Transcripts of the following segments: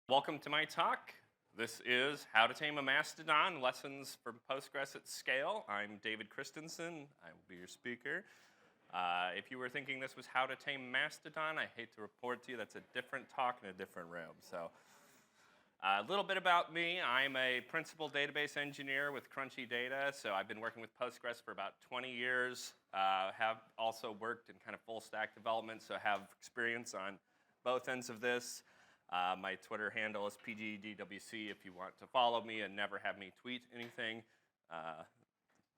Welcome to my talk. This is How to Tame a Mastodon, Lessons from Postgres at Scale. I'm David Christensen. I will be your speaker. If you were thinking this was How to Tame Mastodon, I hate to report to you that's a different talk in a different room. So a little bit about me. I'm a principal database engineer with Crunchy Data. So I've been working with Postgres for about 20 years. Have also worked in kind of full stack development, so have experience on both ends of this. My Twitter handle is PGDWC if you want to follow me and never have me tweet anything.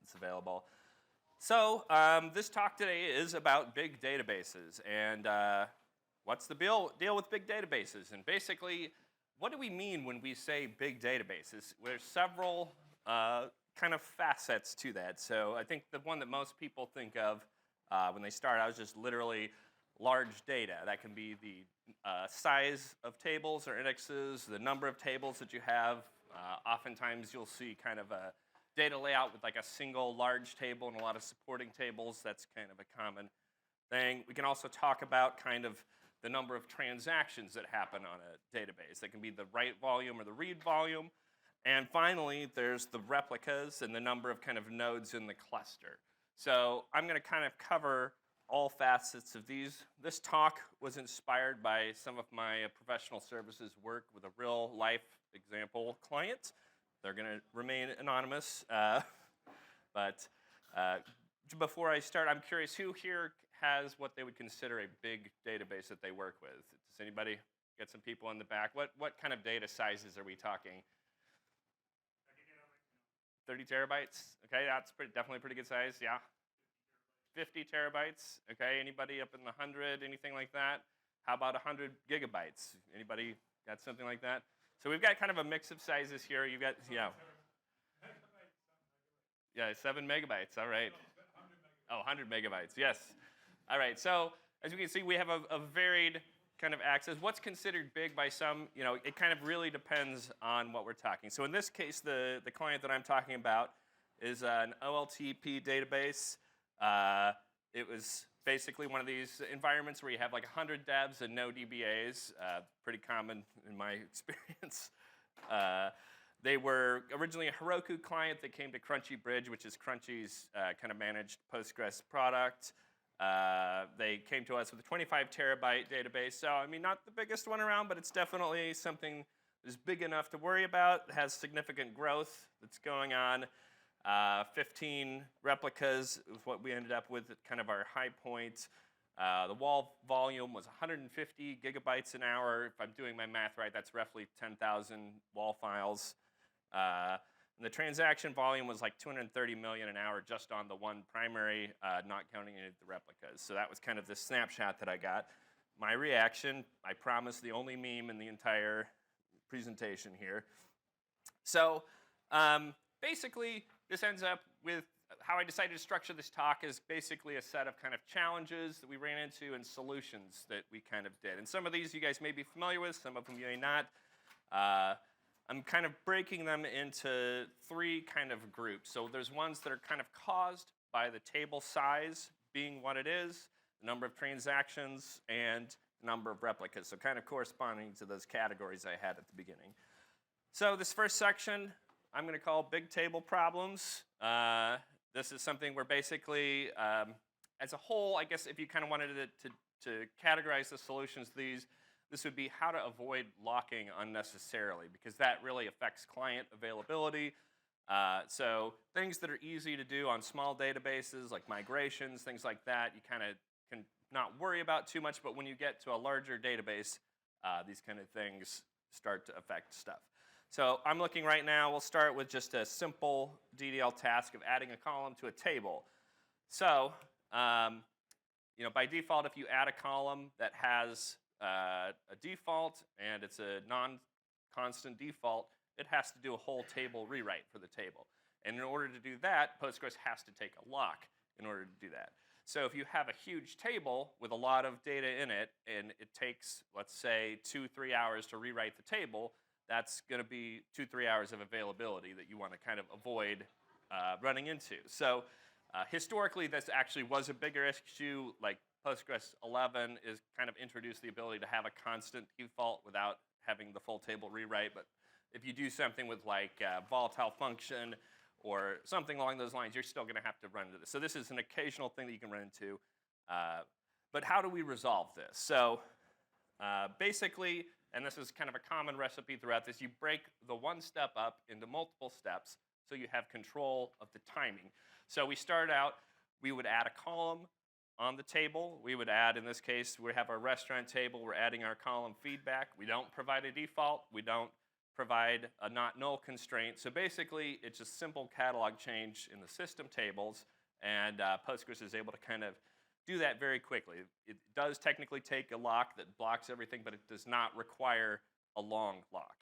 It's available. So this talk today is about big databases and what's the deal with big databases. And basically, what do we mean when we say big databases? There's several kind of facets to that. So I think the one that most people think of when they start out is just literally large data. That can be the size of tables or indexes, the number of tables that you have. Oftentimes you'll see kind of a data layout with like a single large table and a lot of supporting tables. That's kind of a common thing. We can also talk about kind of the number of transactions that happen on a database. That can be the write volume or the read volume. And finally, there's the replicas and the number of kind of nodes in the cluster. So I'm going to kind of cover all facets of these. This talk was inspired by some of my professional services work with a real life example client. They're going to remain anonymous. But before I start, I'm curious, who here has what they would consider a big database that they work with? Does anybody get some people in the back? What kind of data sizes are we talking? 30 terabytes? Okay, that's definitely pretty good size, yeah. 50 terabytes, okay? Anybody up in the 100, anything like that? How about 100 gigabytes? Anybody got something like that? So we've got kind of a mix of sizes here. You've got, yeah. Yeah, 7 megabytes, all right. Oh, 100 megabytes, yes. All right, so as you can see, we have a varied kind of access. What's considered big by some, it kind of really depends on what we're talking. So in this case, the client that I'm talking about is an OLTP database. It was basically one of these environments where you have like 100 devs and no DBAs. Pretty common in my experience. They were originally a Heroku client that came to Crunchy Bridge, which is Crunchy's kind of managed Postgres product. They came to us with a 25 terabyte database. So, I mean, not the biggest one around, but it's definitely something that is big enough to worry about. It has significant growth that's going on. 15 replicas is what we ended up with at kind of our high point. The wall volume was 150 gigabytes an hour. If I'm doing my math right, that's roughly 10,000 wall files. And the transaction volume was like 230 million an hour just on the one primary, not counting any of the replicas. So that was kind of the snapshot that I got. My reaction, I promise the only meme in the entire presentation here. So basically, this ends up with how I decided to structure this talk is basically a set of kind of challenges that we ran into and solutions that we kind of did. And some of these you guys may be familiar with, some of them you may not. I'm kind of breaking them into three kind of groups. So there's ones that are kind of caused by the table size being what it is, the number of transactions, and the number of replicas. So kind of corresponding to those categories I had at the beginning. So this first section, I'm going to call big table problems. This is something where basically, as a whole, I guess if you kind of wanted to categorize the solutions to these, this would be how to avoid locking unnecessarily, because that really affects client availability. So things that are easy to do on small databases, like migrations, things like that, you kind of can not worry about too much, but when you get to a larger database, these kind of things start to affect stuff. So I'm looking right now, we'll start with just a simple DDL task of adding a column to a table. So by default, if you add a column that has a default and it's a non-constant default, it has to do a whole table rewrite for the table. And in order to do that, Postgres has to take a lock in order to do that. So if you have a huge table with a lot of data in it, and it takes, let's say, 2-3 hours to rewrite the table, that's going to be 2-3 hours of availability that you want to kind of avoid running into. So historically, this actually was a bigger issue. Like Postgres 11 is kind of introduced the ability to have a constant default without having the full table rewrite, but if you do something with like volatile function or something along those lines, you're still going to have to run into this. So this is an occasional thing that you can run into. But how do we resolve this? So basically, and this is kind of a common recipe throughout this, you break the one step up into multiple steps so you have control of the timing. So we start out, we would add a column on the table. We would add, in this case, we have our restaurant table. We're adding our column feedback. We don't provide a default. We don't provide a not null constraint. So basically, it's a simple catalog change in the system tables, and Postgres is able to kind of do that very quickly. It does technically take a lock that blocks everything, but it does not require a long lock.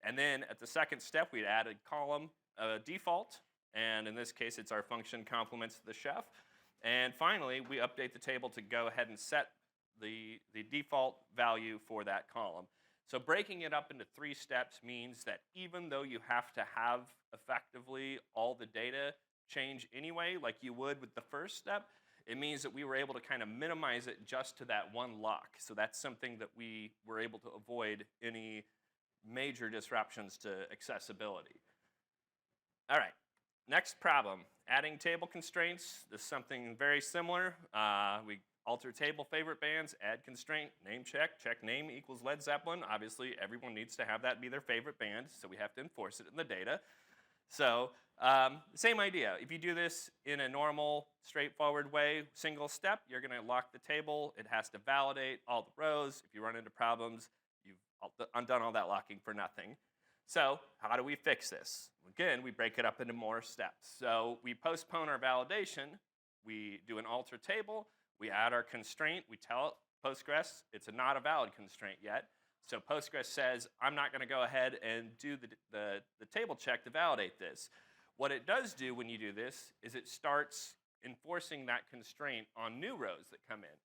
And then at the second step, we'd add a column default, and in this case, it's our function complements the chef. And finally, we update the table to go ahead and set the default value for that column. So breaking it up into 3 steps means that even though you have to have effectively all the data change anyway, like you would with the first step, it means that we were able to kind of minimize it just to that one lock. So that's something that we were able to avoid any major disruptions to accessibility. All right. Next problem, adding table constraints. This is something very similar. We alter table favorite bands, add constraint, name check name equals Led Zeppelin. Obviously, everyone needs to have that be their favorite band, so we have to enforce it in the data. So same idea. If you do this in a normal, straightforward way, single step, you're going to lock the table. It has to validate all the rows. If you run into problems, you've undone all that locking for nothing. So how do we fix this? Again, we break it up into more steps. So we postpone our validation. We do an alter table. We add our constraint. We tell Postgres it's not a valid constraint yet. So Postgres says, I'm not going to go ahead and do the table check to validate this. What it does do when you do this is it starts enforcing that constraint on new rows that come in.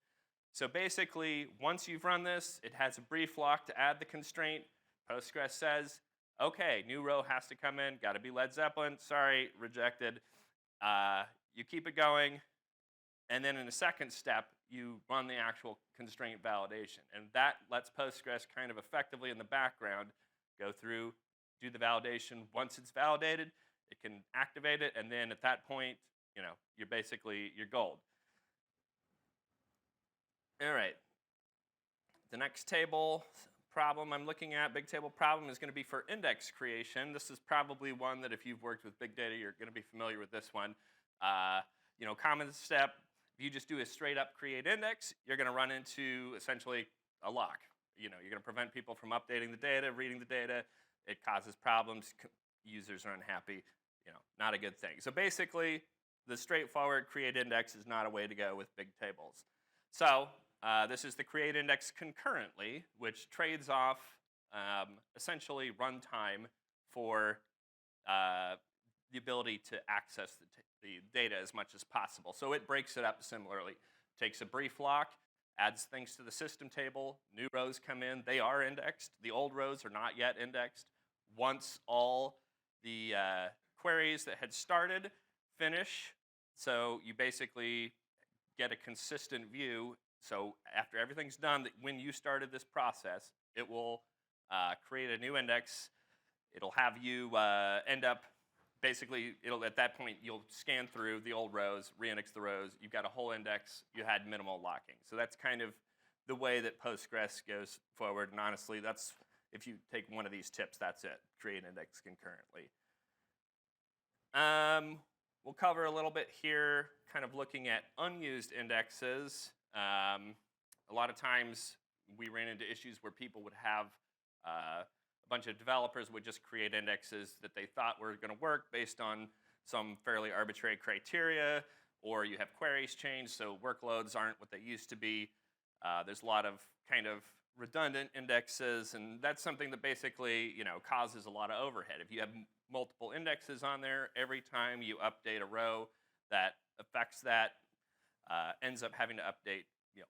So basically, once you've run this, it has a brief lock to add the constraint. Postgres says, okay, new row has to come in, got to be Led Zeppelin, sorry, rejected. You keep it going, and then in the second step, you run the actual constraint validation. And that lets Postgres kind of effectively in the background go through, do the validation. Once it's validated, it can activate it, and then at that point, you're gold. All right, the next table problem I'm looking at, big table problem, is going to be for index creation. This is probably one that if you've worked with big data, you're going to be familiar with this one. Common step, if you just do a straight up create index, you're going to run into essentially a lock. You're going to prevent people from updating the data, reading the data. It causes problems. Users are unhappy. Not a good thing. So basically, the straightforward create index is not a way to go with big tables. So this is the create index concurrently, which trades off essentially runtime for the ability to access the data as much as possible. So it breaks it up similarly. Takes a brief lock, adds things to the system table, new rows come in, they are indexed. The old rows are not yet indexed. Once all the queries that had started finish, so you basically get a consistent view. So after everything's done, when you started this process, it will create a new index. It'll have you end up, basically, at that point, you'll scan through the old rows, re-index the rows. You've got a whole index. You had minimal locking. So that's kind of the way that Postgres goes forward. And honestly, if you take one of these tips, that's it. Create index concurrently. We'll cover a little bit here, kind of looking at unused indexes. A lot of times we ran into issues where people would have a bunch of developers would just create indexes that they thought were going to work based on some fairly arbitrary criteria, or you have queries change, so workloads aren't what they used to be. There's a lot of kind of redundant indexes, and that's something that basically causes a lot of overhead. If you have multiple indexes on there, every time you update a row that affects that, ends up having to update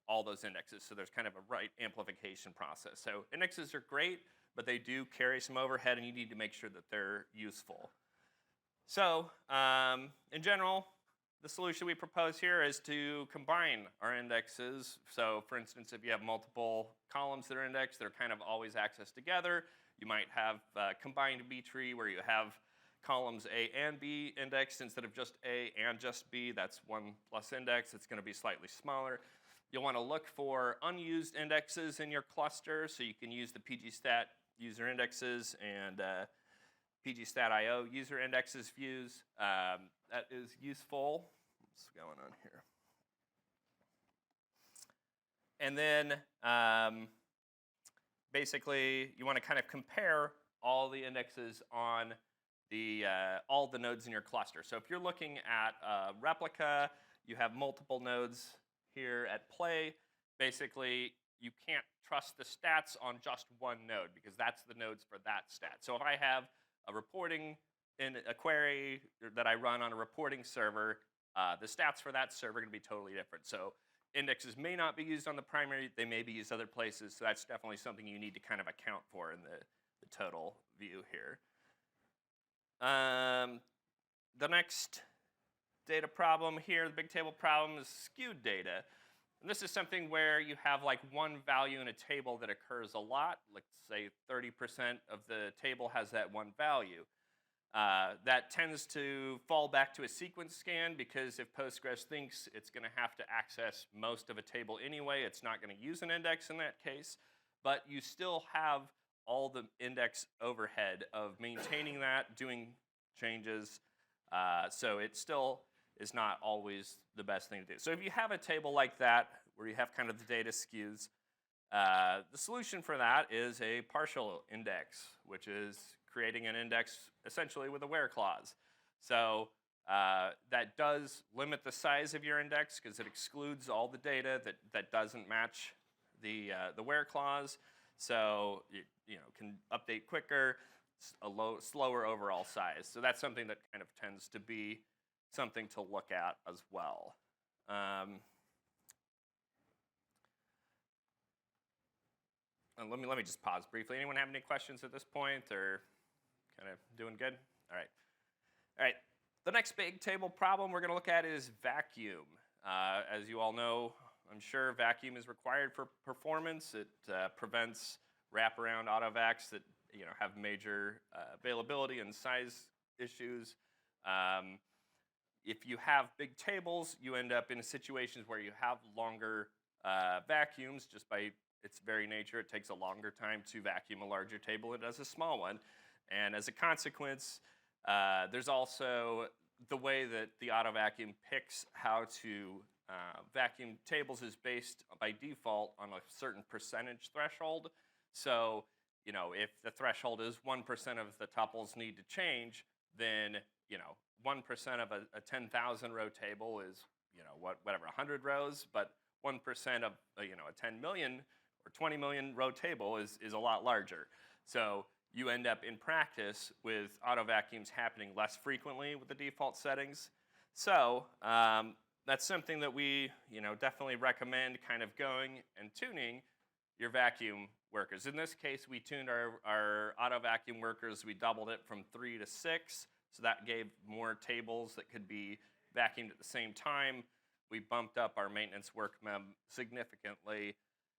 all those indexes. So there's kind of a write amplification process. So indexes are great, but they do carry some overhead, and you need to make sure that they're useful. So in general, the solution we propose here is to combine our indexes. So for instance, if you have multiple columns that are indexed, they're kind of always accessed together. You might have combined B tree where you have columns A and B indexed instead of just A and just B. That's 1 plus index. It's going to be slightly smaller. You'll want to look for unused indexes in your cluster, so you can use the PGStat user indexes and PGStat.io user indexes views. That is useful. What's going on here? And then basically, you want to kind of compare all the indexes on all the nodes in your cluster. So if you're looking at a replica, you have multiple nodes here at play. Basically, you can't trust the stats on just one node because that's the nodes for that stat. So if I have a reporting in a query that I run on a reporting server, the stats for that server are going to be totally different. So indexes may not be used on the primary. They may be used other places. So that's definitely something you need to kind of account for in the total view here. The next data problem here, the big table problem, is skewed data. And this is something where you have like one value in a table that occurs a lot. Let's say 30% of the table has that one value. That tends to fall back to a sequence scan because if Postgres thinks it's going to have to access most of a table anyway, it's not going to use an index in that case. But you still have all the index overhead of maintaining that, doing changes. So it still is not always the best thing to do. So if you have a table like that, where you have kind of the data skews, the solution for that is a partial index, which is creating an index essentially with a where clause. So that does limit the size of your index because it excludes all the data that doesn't match the where clause. So it can update quicker, slower overall size. So that's something that kind of tends to be something to look at as well. And let me just pause briefly. Anyone have any questions at this point, or kind of doing good? All right. All right. The next big table problem we're going to look at is vacuum. As you all know, I'm sure vacuum is required for performance. It prevents wraparound autovacs that have major availability and size issues. If you have big tables, you end up in situations where you have longer vacuums. Just by its very nature, it takes a longer time to vacuum a larger table than it does a small one. And as a consequence, there's also the way that the auto vacuum picks how to vacuum tables is based by default on a certain percentage threshold. So, if the threshold is 1% of the tuples need to change, then 1% of a 10,000 row table is whatever 100 rows, but 1% of a 10 million or 20 million row table is a lot larger. So you end up in practice with auto vacuums happening less frequently with the default settings. So that's something that we definitely recommend kind of going and tuning your vacuum workers. In this case, we tuned our auto vacuum workers. We doubled it from 3 to 6. So that gave more tables that could be vacuumed at the same time. We bumped up our maintenance work mem significantly.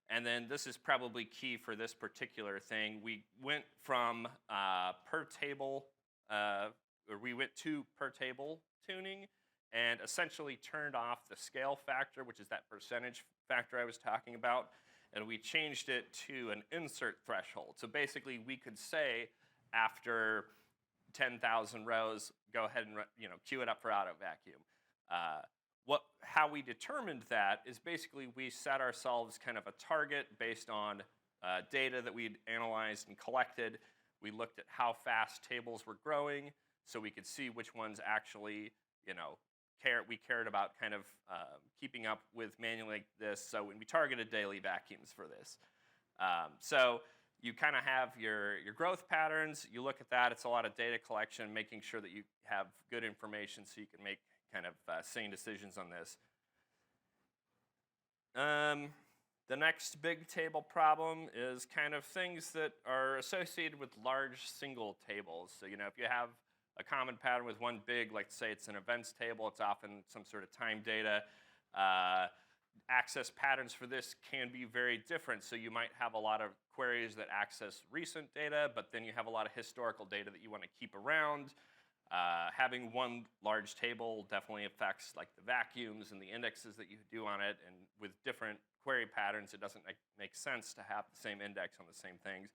And then this is probably key for this particular thing. We went from per table, or we went to per table tuning and essentially turned off the scale factor, which is that percentage factor I was talking about, and we changed it to an insert threshold. So basically we could say after 10,000 rows, go ahead and queue it up for auto vacuum. How we determined that is basically we set ourselves kind of a target based on data that we'd analyzed and collected. We looked at how fast tables were growing, so we could see which ones actually we cared about kind of keeping up with manually like this. So when we targeted daily vacuums for this. So you kind of have your growth patterns. You look at that. It's a lot of data collection, making sure that you have good information so you can make kind of sane decisions on this. The next big table problem is kind of things that are associated with large single tables. So if you have a common pattern with one big, like say it's an events table, it's often some sort of time data. Access patterns for this can be very different. So you might have a lot of queries that access recent data, but then you have a lot of historical data that you want to keep around. Having one large table definitely affects like the vacuums and the indexes that you do on it, and with different query patterns, it doesn't make sense to have the same index on the same things.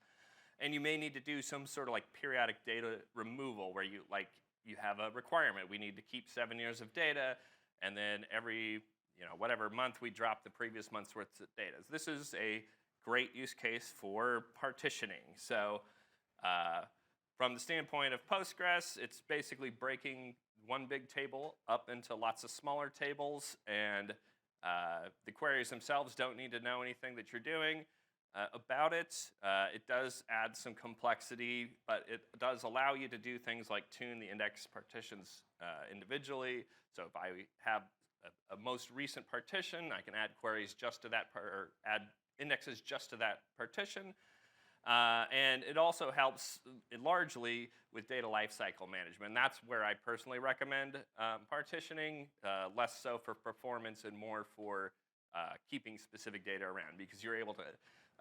And you may need to do some sort of like periodic data removal where you have a requirement. We need to keep 7 years of data, and then every whatever month we drop the previous month's worth of data. This is a great use case for partitioning. So from the standpoint of Postgres, it's basically breaking one big table up into lots of smaller tables, and the queries themselves don't need to know anything that you're doing about it. It does add some complexity, but it does allow you to do things like tune the index partitions individually. So if I have a most recent partition, I can add queries just to that, or add indexes just to that partition. And it also helps largely with data lifecycle management. That's where I personally recommend partitioning, less so for performance and more for keeping specific data around, because you're able to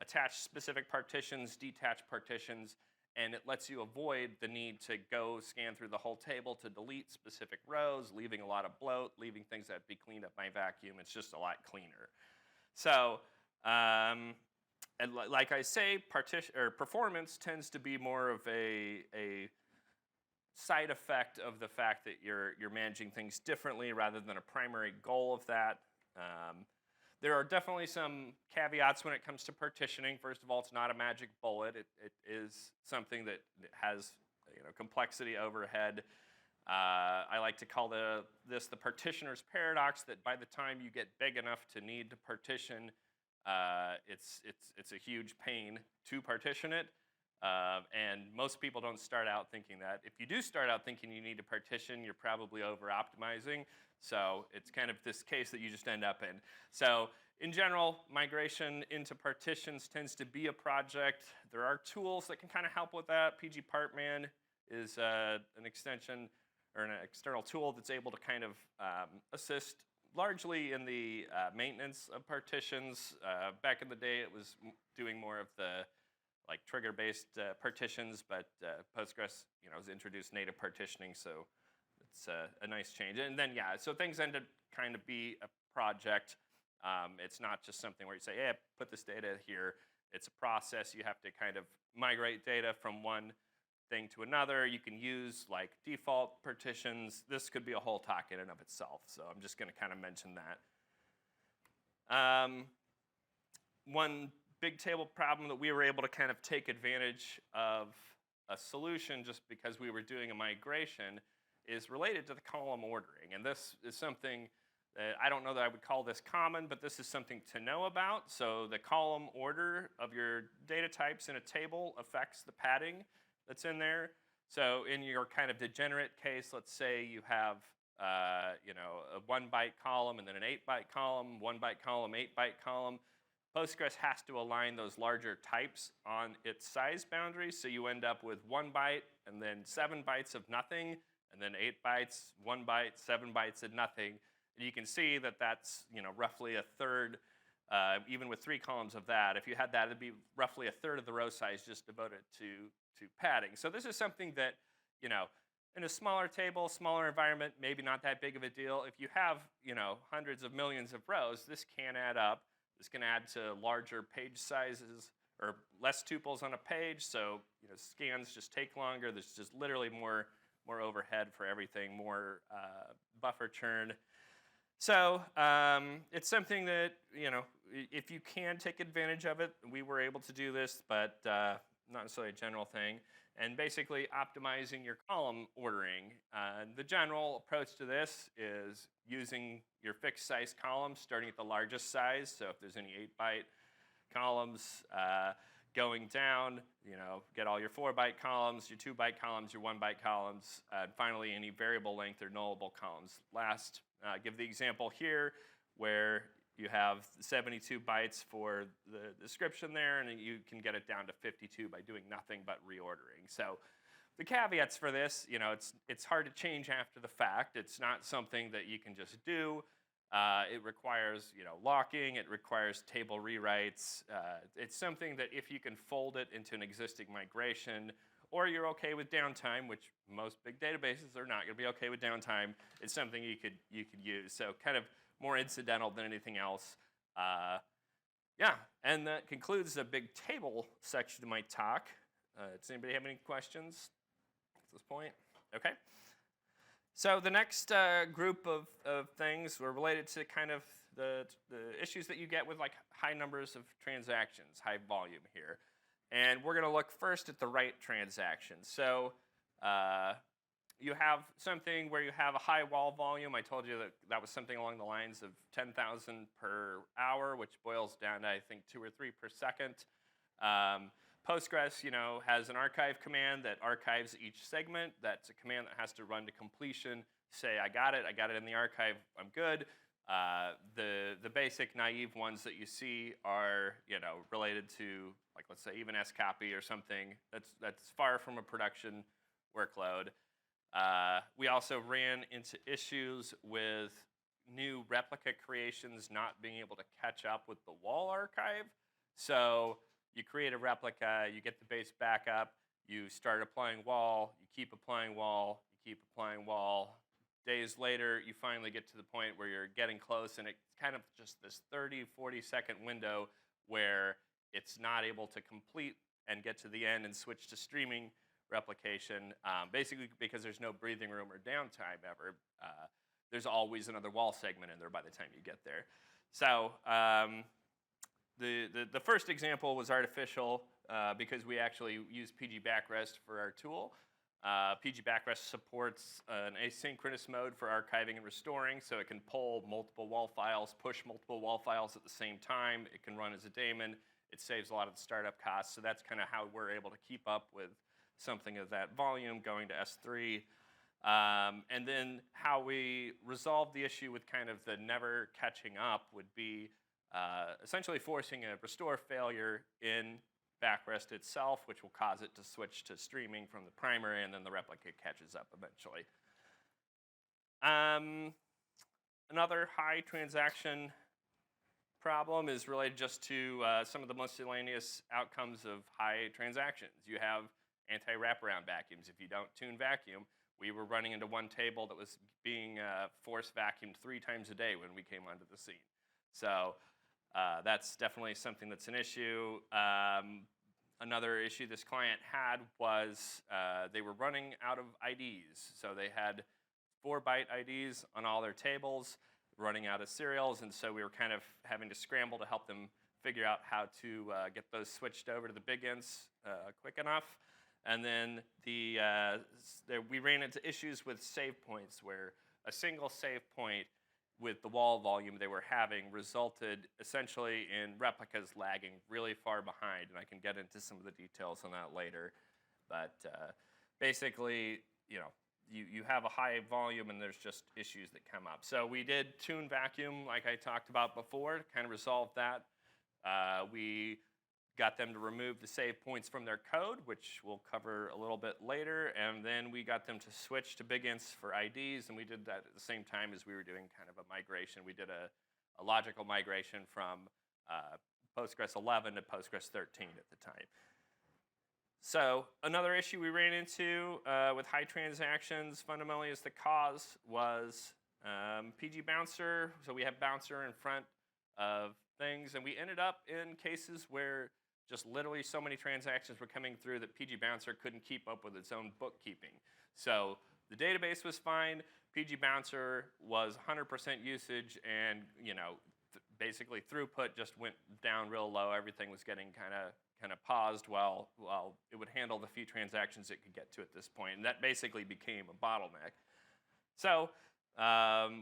attach specific partitions, detach partitions, and it lets you avoid the need to go scan through the whole table to delete specific rows, leaving a lot of bloat, leaving things that be cleaned up by vacuum. It's just a lot cleaner. So, and like I say, performance tends to be more of a side effect of the fact that you're managing things differently rather than a primary goal of that. There are definitely some caveats when it comes to partitioning. First of all, it's not a magic bullet. It is something that has complexity overhead. I like to call this the partitioner's paradox, that by the time you get big enough to need to partition, it's a huge pain to partition it. And most people don't start out thinking that. If you do start out thinking you need to partition, you're probably over-optimizing. So it's kind of this case that you just end up in. So in general, migration into partitions tends to be a project. There are tools that can kind of help with that. PGPartman is an extension or an external tool that's able to kind of assist largely in the maintenance of partitions. Back in the day, it was doing more of the like trigger-based partitions, but Postgres has introduced native partitioning, so it's a nice change. And then, yeah, so things end up kind of be a project. It's not just something where you say, hey, put this data here. It's a process. You have to kind of migrate data from one thing to another. You can use like default partitions. This could be a whole talk in and of itself, so I'm just going to kind of mention that. One big table problem that we were able to kind of take advantage of a solution just because we were doing a migration is related to the column ordering. And this is something that I don't know that I would call this common, but this is something to know about. So the column order of your data types in a table affects the padding that's in there. So in your kind of degenerate case, let's say you have a 1 byte column and then an 8 byte column, 1 byte column, 8 byte column. Postgres has to align those larger types on its size boundaries, so you end up with 1 byte and then 7 bytes of nothing, and then 8 bytes, 1 byte, 7 bytes of nothing. And you can see that that's roughly a third, even with 3 columns of that. If you had that, it'd be roughly a third of the row size just devoted to padding. So this is something that in a smaller table, smaller environment, maybe not that big of a deal. If you have hundreds of millions of rows, this can add up. This can add to larger page sizes or less tuples on a page, so scans just take longer. There's just literally more overhead for everything, more buffer churn. So it's something that if you can take advantage of it, we were able to do this, but not necessarily a general thing. And basically optimizing your column ordering. The general approach to this is using your fixed size columns, starting at the largest size. So if there's any 8 byte columns, going down, get all your 4 byte columns, your 2 byte columns, your 1 byte columns, and finally any variable length or nullable columns. Last, give the example here where you have 72 bytes for the description there, and you can get it down to 52 by doing nothing but reordering. So the caveats for this, it's hard to change after the fact. It's not something that you can just do. It requires, locking. It requires table rewrites. It's something that if you can fold it into an existing migration, or you're okay with downtime, which most big databases are not going to be okay with downtime, it's something you could use. So kind of more incidental than anything else. Yeah, and that concludes the big table section of my talk. Does anybody have any questions at this point? Okay. So the next group of things were related to kind of the issues that you get with like high numbers of transactions, high volume here. And we're going to look first at the write transaction. So you have something where you have a high wall volume. I told you that was something along the lines of 10,000 per hour, which boils down to, I think, 2 or 3 per second. Postgres, has an archive command that archives each segment. That's a command that has to run to completion. Say, I got it in the archive, I'm good. The basic naive ones that you see are, related to, like, let's say even scopy or something. That's far from a production workload. We also ran into issues with new replica creations not being able to catch up with the wall archive. So you create a replica, you get the base backup, you start applying wall, you keep applying wall, you keep applying wall. Days later, you finally get to the point where you're getting close, and it's kind of just this 30, 40-second window where it's not able to complete and get to the end and switch to streaming replication, basically because there's no breathing room or downtime ever. There's always another wall segment in there by the time you get there. So the first example was artificial because we actually use PG backrest for our tool. PG backrest supports an asynchronous mode for archiving and restoring, so it can pull multiple wall files, push multiple wall files at the same time. It can run as a daemon. It saves a lot of the startup costs, so that's kind of how we're able to keep up with something of that volume going to S3. And then how we resolve the issue with kind of the never catching up would be essentially forcing a restore failure in backrest itself, which will cause it to switch to streaming from the primary, and then the replica catches up eventually. Another high transaction problem is related just to some of the miscellaneous outcomes of high transactions. You have anti-wraparound vacuums. If you don't tune vacuum, we were running into one table that was being force vacuumed 3 times a day when we came onto the scene. So that's definitely something that's an issue. Another issue this client had was they were running out of IDs. So they had 4-byte IDs on all their tables, running out of serials, and so we were kind of having to scramble to help them figure out how to get those switched over to the big ints quick enough. And then we ran into issues with save points where a single save point with the wall volume they were having resulted essentially in replicas lagging really far behind, and I can get into some of the details on that later. But basically, you have a high volume and there's just issues that come up. So we did tune vacuum, like I talked about before, to kind of resolve that. We got them to remove the save points from their code, which we'll cover a little bit later, and then we got them to switch to big ints for IDs, and we did that at the same time as we were doing kind of a migration. We did a logical migration from Postgres 11 to Postgres 13 at the time. So another issue we ran into with high transactions fundamentally is the cause was PG bouncer. So we have bouncer in front of things, and we ended up in cases where just literally so many transactions were coming through that PG bouncer couldn't keep up with its own bookkeeping. So the database was fine, PG bouncer was 100% usage, and basically throughput just went down real low. Everything was getting kind of paused while it would handle the few transactions it could get to at this point, and that basically became a bottleneck. So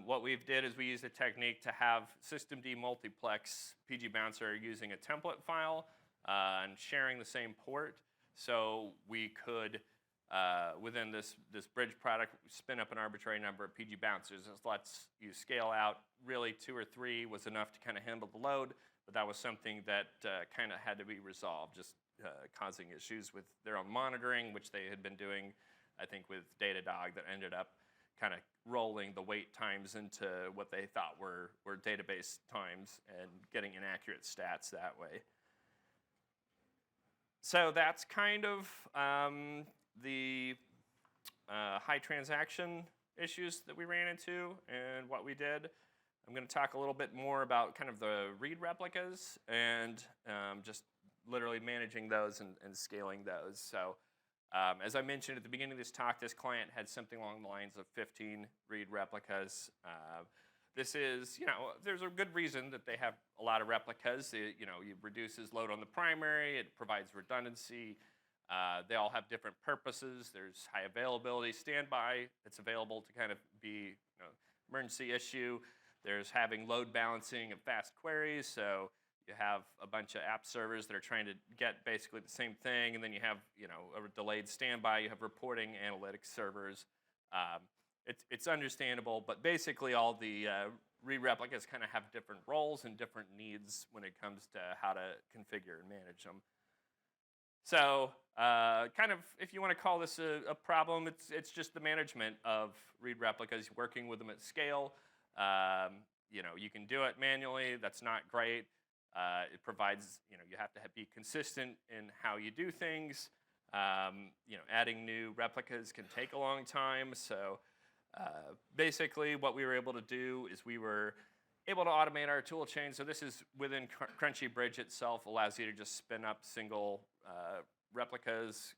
what we did is we used a technique to have systemd multiplex PG bouncer using a template file and sharing the same port, so we could within this bridge product, we spin up an arbitrary number of PG bouncers. This lets you scale out. Really, 2 or 3 was enough to kind of handle the load, but that was something that kind of had to be resolved, just causing issues with their own monitoring, which they had been doing, I think, with Datadog, that ended up kind of rolling the wait times into what they thought were database times and getting inaccurate stats that way. So that's kind of the high transaction issues that we ran into and what we did. I'm going to talk a little bit more about kind of the read replicas and just literally managing those and scaling those. So as I mentioned at the beginning of this talk, this client had something along the lines of 15 read replicas. This is, there's a good reason that they have a lot of replicas. It reduces load on the primary. It provides redundancy. They all have different purposes. There's high availability standby. It's available to kind of be emergency issue. There's having load balancing of fast queries. So you have a bunch of app servers that are trying to get basically the same thing, and then you have a delayed standby. You have reporting analytics servers. It's understandable, but basically all the read replicas kind of have different roles and different needs when it comes to how to configure and manage them. So kind of, if you want to call this a problem, it's just the management of read replicas, working with them at scale. You can do it manually. That's not great. It provides, you have to be consistent in how you do things. Adding new replicas can take a long time. So basically what we were able to do is we were able to automate our tool chain. So this is within Crunchy Bridge itself, allows you to just spin up single replicas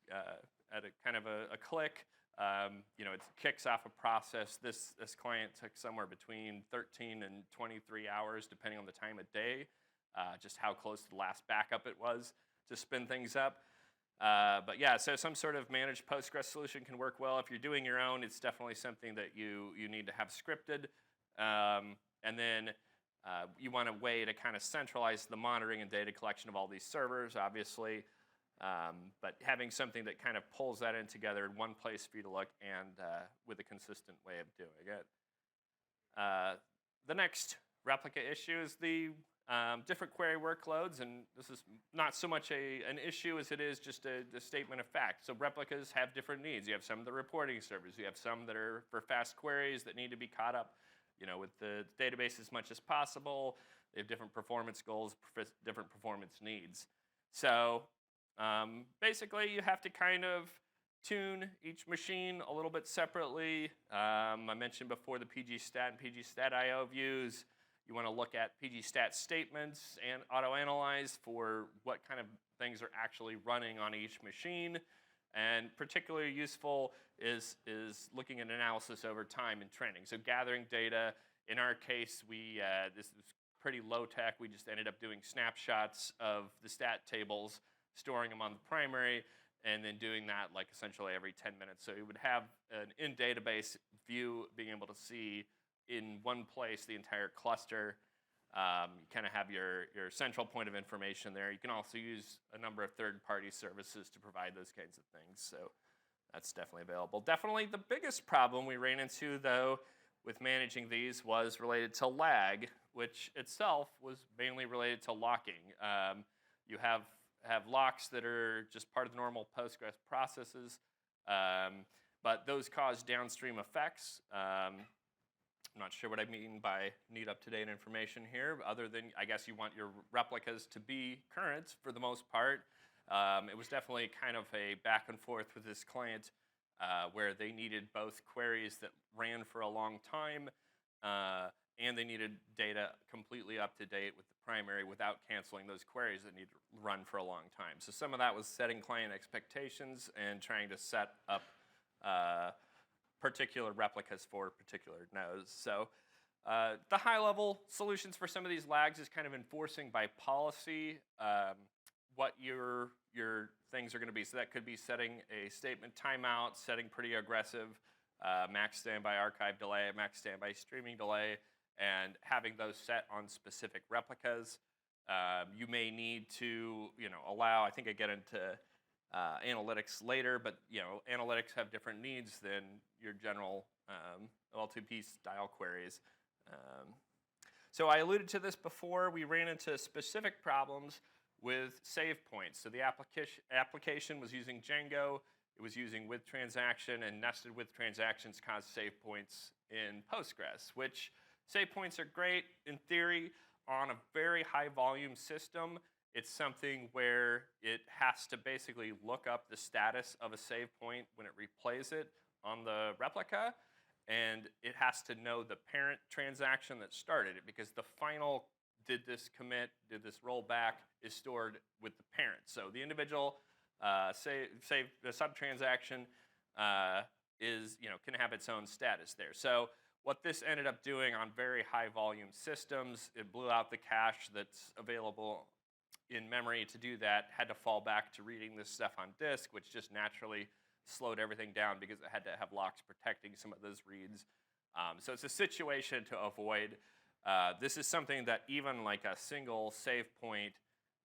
at a kind of a click. It kicks off a process. This client took somewhere between 13 and 23 hours, depending on the time of day, just how close to the last backup it was to spin things up. But yeah, so some sort of managed Postgres solution can work well. If you're doing your own, it's definitely something that you need to have scripted. And then you want a way to kind of centralize the monitoring and data collection of all these servers, obviously. But having something that kind of pulls that in together in one place for you to look and with a consistent way of doing it. The next replica issue is the different query workloads, and this is not so much an issue as it is just a statement of fact. So replicas have different needs. You have some of the reporting servers. You have some that are for fast queries that need to be caught up, with the database as much as possible. They have different performance goals, different performance needs. So basically, you have to kind of tune each machine a little bit separately. I mentioned before the PGStat and PGStat.io views. You want to look at PGStat statements and auto-analyze for what kind of things are actually running on each machine. And particularly useful is looking at analysis over time and trending. So gathering data. In our case, this is pretty low tech. We just ended up doing snapshots of the stat tables, storing them on the primary, and then doing that like essentially every 10 minutes. So you would have an in-database view, being able to see in one place the entire cluster. You kind of have your central point of information there. You can also use a number of third-party services to provide those kinds of things. So that's definitely available. Definitely the biggest problem we ran into, though, with managing these was related to lag, which itself was mainly related to locking. You have locks that are just part of the normal Postgres processes, but those cause downstream effects. I'm not sure what I mean by need up-to-date information here, other than I guess you want your replicas to be current for the most part. It was definitely kind of a back and forth with this client where they needed both queries that ran for a long time and they needed data completely up to date with the primary without canceling those queries that need to run for a long time. So some of that was setting client expectations and trying to set up particular replicas for particular nodes. So the high-level solutions for some of these lags is kind of enforcing by policy what your things are going to be. So that could be setting a statement timeout, setting pretty aggressive max standby archive delay, max standby streaming delay, and having those set on specific replicas. You may need to allow, I think I get into analytics later, but analytics have different needs than your general OLTP style queries. So I alluded to this before. We ran into specific problems with save points. So the application was using Django. It was using with transaction, and nested with transactions caused save points in Postgres, which save points are great in theory. On a very high volume system, it's something where it has to basically look up the status of a save point when it replays it on the replica, and it has to know the parent transaction that started it, because the final did this commit, did this rollback is stored with the parent. So the individual the sub-transaction can have its own status there. So what this ended up doing on very high volume systems, it blew out the cache that's available in memory to do that, had to fall back to reading this stuff on disk, which just naturally slowed everything down because it had to have locks protecting some of those reads. So it's a situation to avoid. This is something that even like a single save point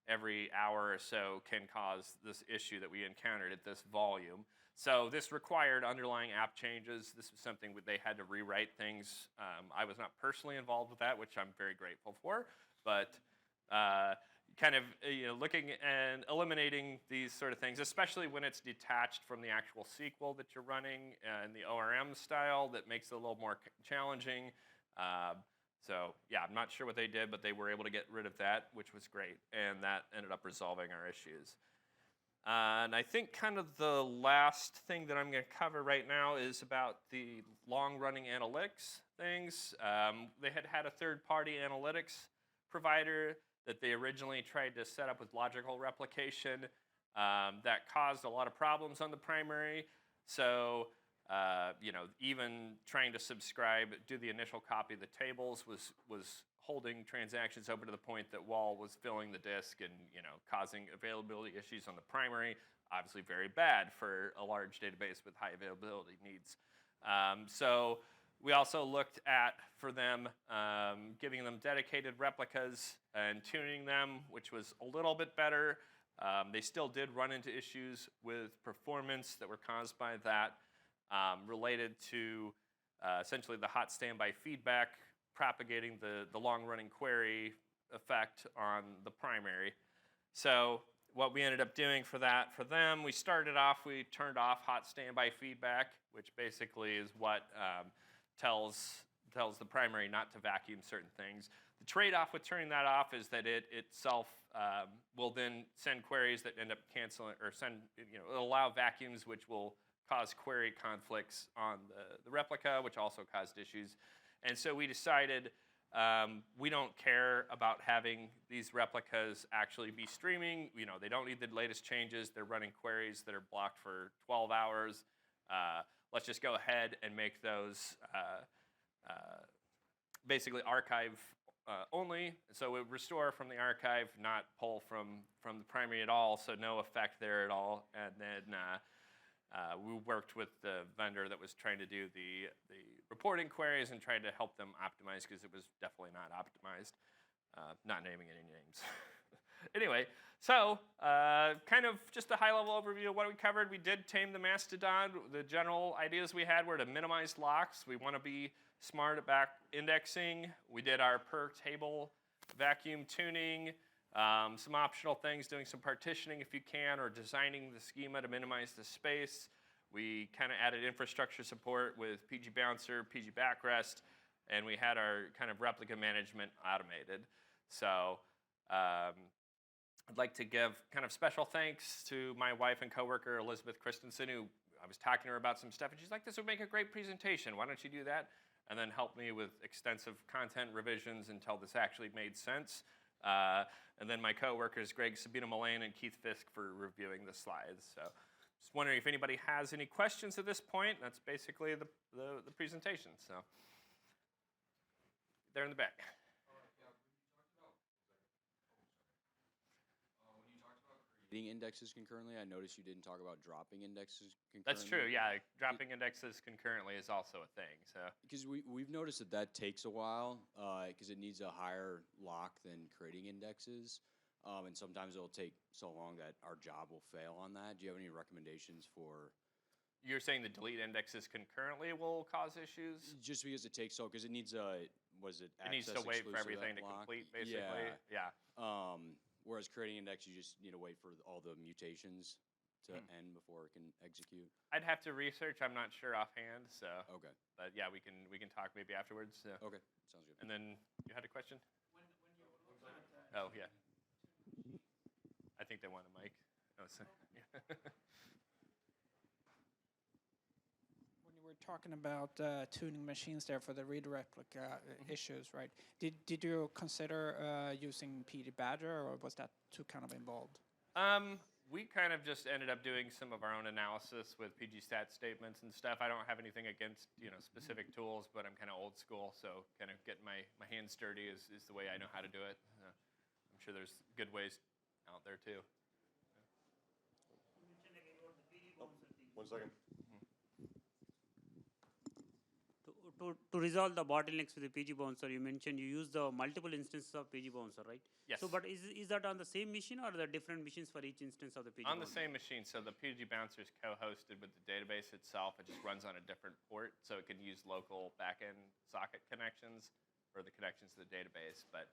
every hour or so can cause this issue that we encountered at this volume. So this required underlying app changes. This was something where they had to rewrite things. I was not personally involved with that, which I'm very grateful for, but looking and eliminating these sort of things, especially when it's detached from the actual SQL that you're running in the ORM style, that makes it a little more challenging. So yeah, I'm not sure what they did, but they were able to get rid of that, which was great, and that ended up resolving our issues. And I think kind of the last thing that I'm going to cover right now is about the long-running analytics things. They had a third-party analytics provider that they originally tried to set up with logical replication that caused a lot of problems on the primary. So even trying to do the initial copy of the tables was holding transactions open to the point that Wall was filling the disk and causing availability issues on the primary. Obviously very bad for a large database with high availability needs. So we also looked at, for them, giving them dedicated replicas and tuning them, which was a little bit better. They still did run into issues with performance that were caused by that, related to essentially the hot standby feedback propagating the long-running query effect on the primary. So what we ended up doing for them, we turned off hot standby feedback, which basically is what tells the primary not to vacuum certain things. The trade-off with turning that off is that it itself will then send queries that end up canceling, or it'll allow vacuums, which will cause query conflicts on the replica, which also caused issues. And so we decided we don't care about having these replicas actually be streaming. They don't need the latest changes. They're running queries that are blocked for 12 hours. Let's just go ahead and make those basically archive only. So it restore from the archive, not pull from the primary at all, so no effect there at all. And then we worked with the vendor that was trying to do the reporting queries and tried to help them optimize, because it was definitely not optimized. Not naming any names. Anyway, so kind of just a high-level overview of what we covered. We did tame the Mastodon. The general ideas we had were to minimize locks. We want to be smart about indexing. We did our per-table vacuum tuning. Some optional things, doing some partitioning if you can, or designing the schema to minimize the space. We kind of added infrastructure support with PG Bouncer, PG Backrest, and we had our kind of replica management automated. So I'd like to give kind of special thanks to my wife and coworker, Elizabeth Christensen, who I was talking to her about some stuff, and she's like, this would make a great presentation. Why don't you do that? And then help me with extensive content revisions until this actually made sense. And then my coworkers, Greg Sabina-Mullane and Keith Fisk, for reviewing the slides. So just wondering if anybody has any questions at this point. That's basically the presentation. So there in the back. Creating indexes concurrently, I noticed you didn't talk about dropping indexes concurrently. That's true, yeah. Dropping indexes concurrently is also a thing. So because we've noticed that takes a while, because it needs a higher lock than creating indexes. and sometimes it'll take so long that our job will fail on that. Do you have any recommendations for? You're saying the delete indexes concurrently will cause issues? Just because it takes so, because it needs was it? It needs to access wait for exclusive everything to block? complete, basically. Yeah. Whereas creating index, you just need to wait for all the mutations to end before it can execute. I'd have to research. I'm not sure offhand. So. Okay. But yeah, we can talk maybe afterwards. So. Okay. Sounds good. And then you had a question? Oh yeah. I think they want a mic. Oh, so, yeah. When you were talking about tuning machines there for the read replica issues, right? Did you consider using PD Badger, or was that too kind of involved? We kind of just ended up doing some of our own analysis with PGStat statements and stuff. I don't have anything against specific tools, but I'm kind of old school, so kind of getting my hands dirty is the way I know how to do it. I'm sure there's good ways out there too. 1 second. To resolve the bottlenecks with the PG bouncer, you mentioned you use the multiple instances of PG bouncer, right? Yes. So, but is that on the same machine or the different machines for each instance of the PG On the bouncer? same machine, so the PG bouncer is co-hosted with the database itself. It just runs on a different port, so it can use local backend socket connections or the connections to the database. But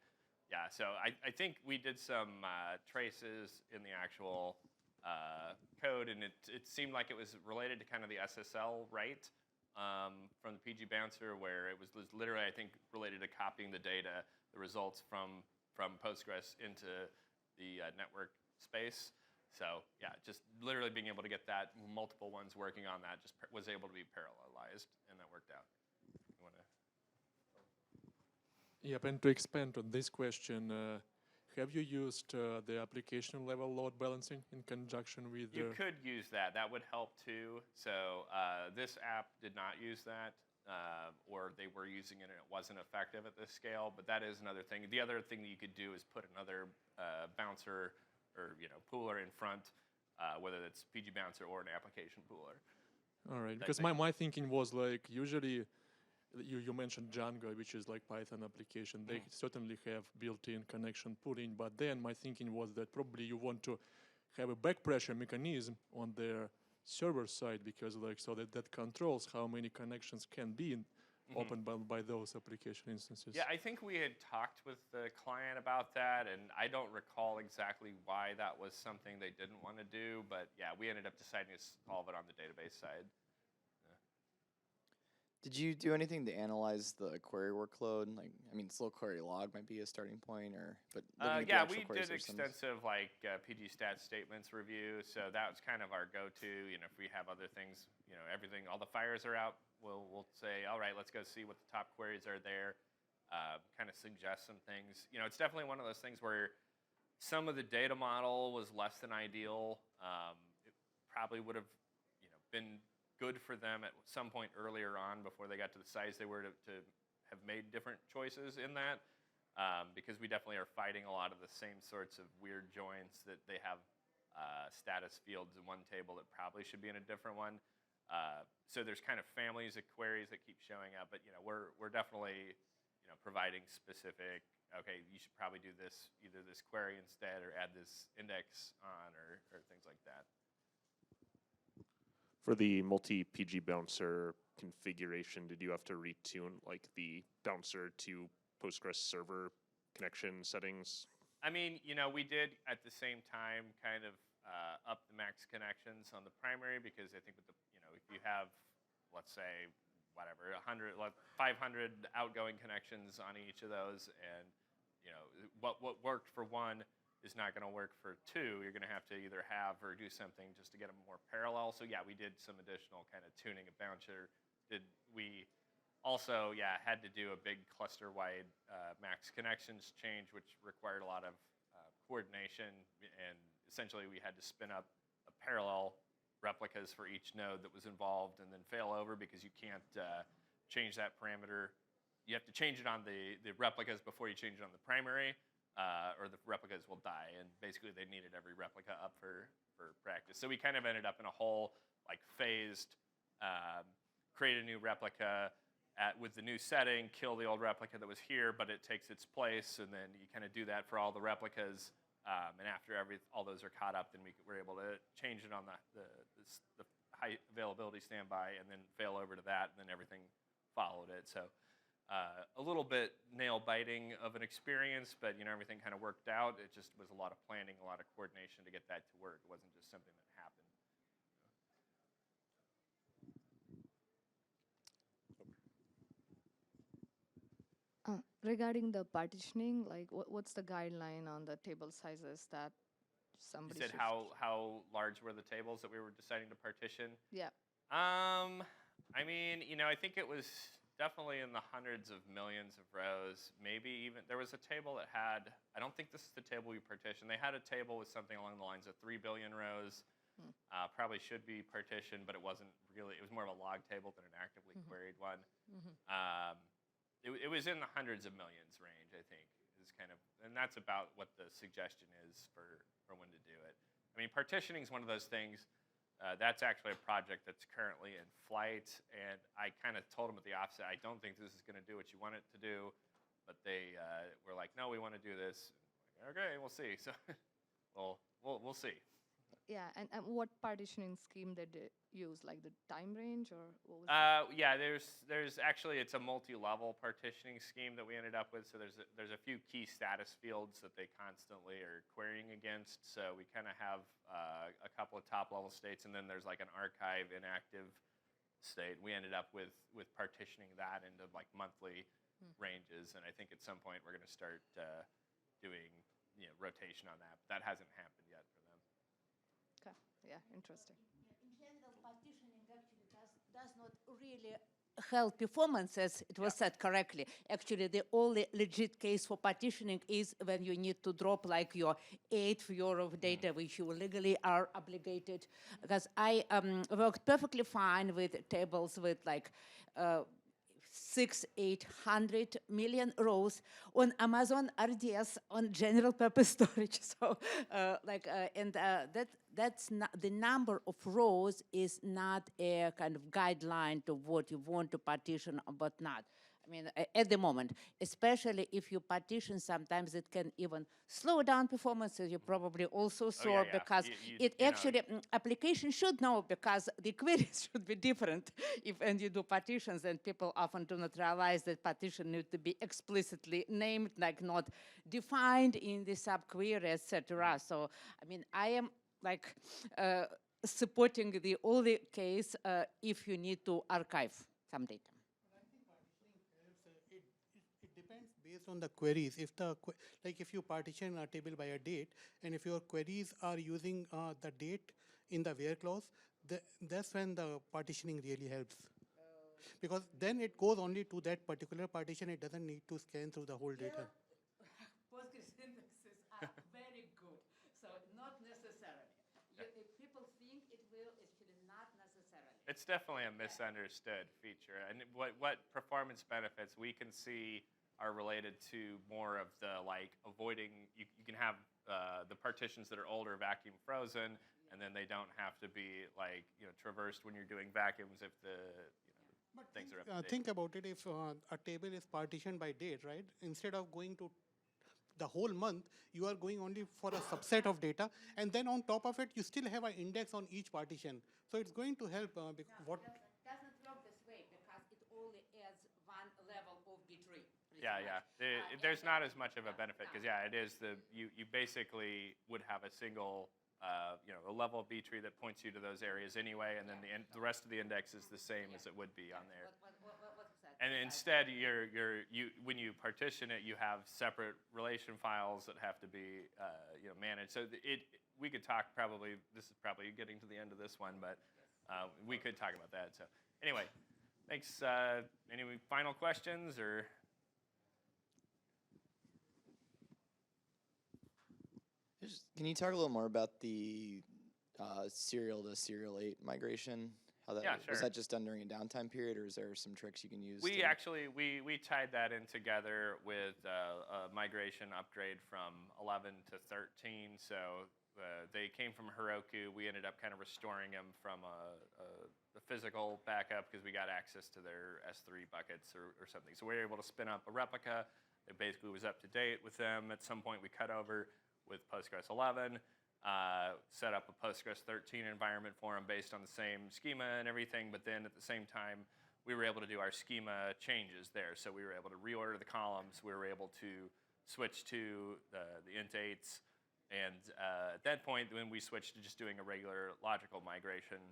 yeah, so I think we did some traces in the actual code, and it seemed like it was related to kind of the SSL write from the PG bouncer, where it was literally, I think, related to copying the data, the results from Postgres into the network space. So yeah, just literally being able to get that, multiple ones working on that, just was able to be parallelized, and that worked out. You wanna? Yep, and to expand on this question, have you used the application level load balancing in conjunction with? You could use that. That would help too. So this app did not use that, or they were using it and it wasn't effective at this scale. But that is another thing. The other thing that you could do is put another bouncer or pooler in front, whether it's PG bouncer or an application pooler. All right, because my thinking was like usually. You mentioned Django, which is like Python application. They certainly have built-in connection pooling, but then my thinking was that probably you want to have a back pressure mechanism on their server side, because so that controls how many connections can be opened by those application instances. Yeah, I think we had talked with the client about that, and I don't recall exactly why that was something they didn't want to do, but yeah, we ended up deciding to solve it on the database side. Did you do anything to analyze the query workload? Like, I mean, slow query log might be a starting point, but looking at the yeah, actual we query did systems. extensive PGStat statements review, so that was kind of our go-to. If we have other things, everything, all the fires are out, we'll say, all right, let's go see what the top queries are there. Kind of suggest some things. It's definitely one of those things where some of the data model was less than ideal. It probably would have, been good for them at some point earlier on before they got to the size they were to have made different choices in that, because we definitely are fighting a lot of the same sorts of weird joins that they have status fields in one table that probably should be in a different one. So there's kind of families of queries that keep showing up, but we're definitely providing specific. Okay, you should probably do this, either this query instead, or add this index on, or things like that. For the multi-PG bouncer configuration, did you have to retune like the bouncer to Postgres server connection settings? I mean, we did at the same time kind of up the max connections on the primary, because I think with the, if you have, let's say, whatever, 500 outgoing connections on each of those, and what worked for one is not going to work for two. You're going to have to either have or do something just to get them more parallel. So yeah, we did some additional kind of tuning of bouncer. We also, had to do a big cluster-wide max connections change, which required a lot of coordination, and essentially we had to spin up a parallel replicas for each node that was involved and then fail over, because you can't change that parameter. You have to change it on the replicas before you change it on the primary, or the replicas will die. And basically they needed every replica up for practice. So we kind of ended up in a whole phased, create a new replica with the new setting, kill the old replica that was here, but it takes its place, and then you kind of do that for all the replicas And after all those are caught up, then we're able to change it on the high availability standby and then fail over to that, and then everything followed it. So a little bit nail biting of an experience, but everything kind of worked out. It just was a lot of planning, a lot of coordination to get that to work. It wasn't just something that happened. Regarding the partitioning, like what's the guideline on the table sizes that You somebody said should? how large were the tables that we were deciding to partition? Yeah. I mean, I think it was definitely in the hundreds of millions of rows. Maybe even there was a table that had. I don't think this is the table we partitioned. They had a table with something along the lines of 3 billion rows. Probably should be partitioned, but it wasn't really. It was more of a log table than an actively queried one. It was in the hundreds of millions range, I think, is kind of, and that's about what the suggestion is for when to do it. I mean, partitioning is one of those things. That's actually a project that's currently in flight, and I kind of told them at the offset, I don't think this is going to do what you want it to do, but they were like, no, we want to do this. Like, okay, we'll see. So, we'll see. Yeah, and what partitioning scheme did they use? Like the time range, or what was Yeah, there's actually, it's a multi-level partitioning scheme that we ended up with. So there's a few key status fields that they constantly are querying against. So we kind of have a couple of top-level states, and then there's like an archive inactive state. We ended up with partitioning that into like monthly ranges, and I think at some point we're going to start doing rotation on that. But that hasn't happened yet for them. Okay. Yeah, interesting. In general, partitioning actually does not really help performances. It was said correctly. Actually, the only legit case for partitioning is when you need to drop like your 8th year of data, which you legally are obligated. Because I worked perfectly fine with tables with like 800 million rows on Amazon RDS on general purpose storage. So that's not, the number of rows is not a kind of guideline to what you want to partition but not. I mean, at the moment, especially if you partition, sometimes it can even slow down performances. You probably also saw yeah. because application should know, because the queries should be different when you do partitions, and people often do not realize that partition need to be explicitly named, like not defined in the subquery, etc. So, I mean, I am like supporting the only case if you need to archive some data. It depends based on the queries. If if you partition a table by a date, and if your queries are using the date in the where clause, that's when the partitioning really helps. Because then it goes only to that particular partition. It doesn't need to scan through the whole data. Postgres indexes are very good, so not necessarily. People think it will, actually not necessarily. It's definitely a misunderstood feature, and what performance benefits we can see are related to more of the avoiding. You can have the partitions that are older vacuum frozen, and then they don't have to be traversed when you're doing vacuums if the things are up to date. Think about it. If a table is partitioned by date, right? Instead of going to the whole month, you are going only for a subset of data, and then on top of it, you still have an index on each partition. So it's going to help. Doesn't work this way because it only adds one level of B3. Yeah. There's not as much of a benefit because it is you basically would have a single a level of B tree that points you to those areas anyway, and then the rest of the index is the same as it would be on there. And instead, when you partition it, you have separate relation files that have to be managed. So we could talk probably. This is probably getting to the end of this one, but we could talk about that. So anyway, thanks. Any final questions or? Can you talk a little more about the serial to serial 8 migration? How that Yeah, sure. was that just done during a downtime period, or is there some tricks you can use? We actually tied that in together with a migration upgrade from 11 to 13. So they came from Heroku. We ended up kind of restoring them from a physical backup because we got access to their S3 buckets or something. So we were able to spin up a replica. It basically was up to date with them. At some point, we cut over with Postgres 11, set up a Postgres 13 environment for them based on the same schema and everything, but then at the same time, we were able to do our schema changes there. So we were able to reorder the columns. We were able to switch to the int8s. And at that point, when we switched to just doing a regular logical migration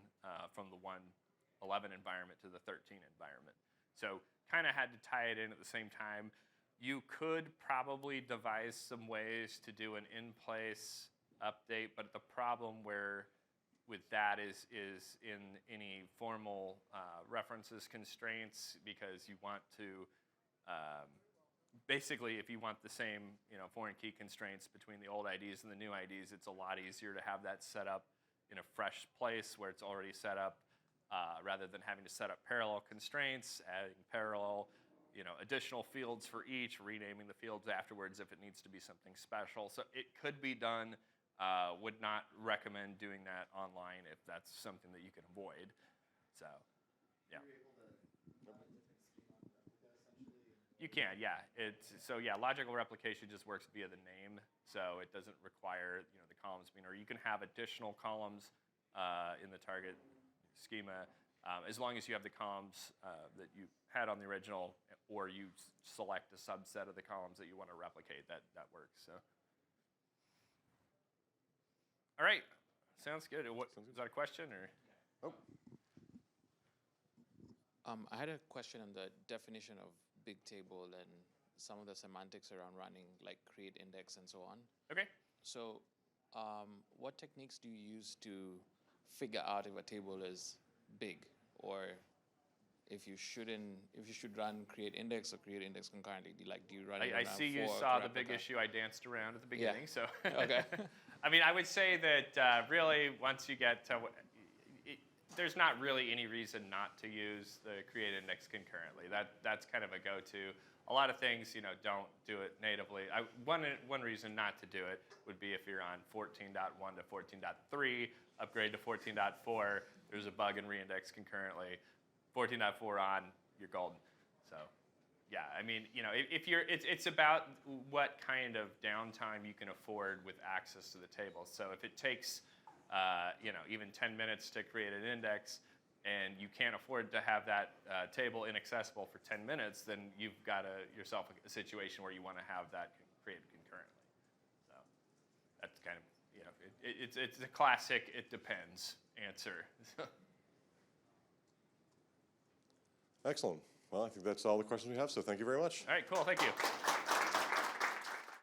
from the 1.11 environment to the 13 environment. So kind of had to tie it in at the same time. You could probably devise some ways to do an in-place update, but the problem with that is in any formal references constraints, because you want to basically, if you want the same foreign key constraints between the old IDs and the new IDs, it's a lot easier to have that set up in a fresh place where it's already set up, rather than having to set up parallel constraints, adding parallel additional fields for each, renaming the fields afterwards if it needs to be something special. So it could be done. Would not recommend doing that online if that's something that you can avoid. So, yeah. You can, yeah. Logical replication just works via the name, so it doesn't require the columns being, or you can have additional columns in the target schema as long as you have the columns that you had on the original, or you select a subset of the columns that you want to replicate. That works. So. All right, sounds good. Is that a question or? Oh. I had a question on the definition of big table and some of the semantics around running, like create index and so on. Okay. So, what techniques do you use to figure out if a table is big, or if you should run create index or create index concurrently? Do you run it? I see you saw the big issue I danced around at the beginning. Yeah. So. Okay. I mean, I would say that really once you get to, there's not really any reason not to use the create index concurrently. That's kind of a go-to. A lot of things, don't do it natively. One reason not to do it would be if you're on 14.1 to 14.3, upgrade to 14.4. There's a bug in reindex concurrently. 14.4 on, you're golden. So. Yeah, I mean, if it's about what kind of downtime you can afford with access to the table. So if it takes, even 10 minutes to create an index, and you can't afford to have that table inaccessible for 10 minutes, then you've got yourself a situation where you want to have that created concurrently. So that's kind of, it's a classic "it depends" answer. Excellent. Well, I think that's all the questions we have, so thank you very much. All right, cool, thank you.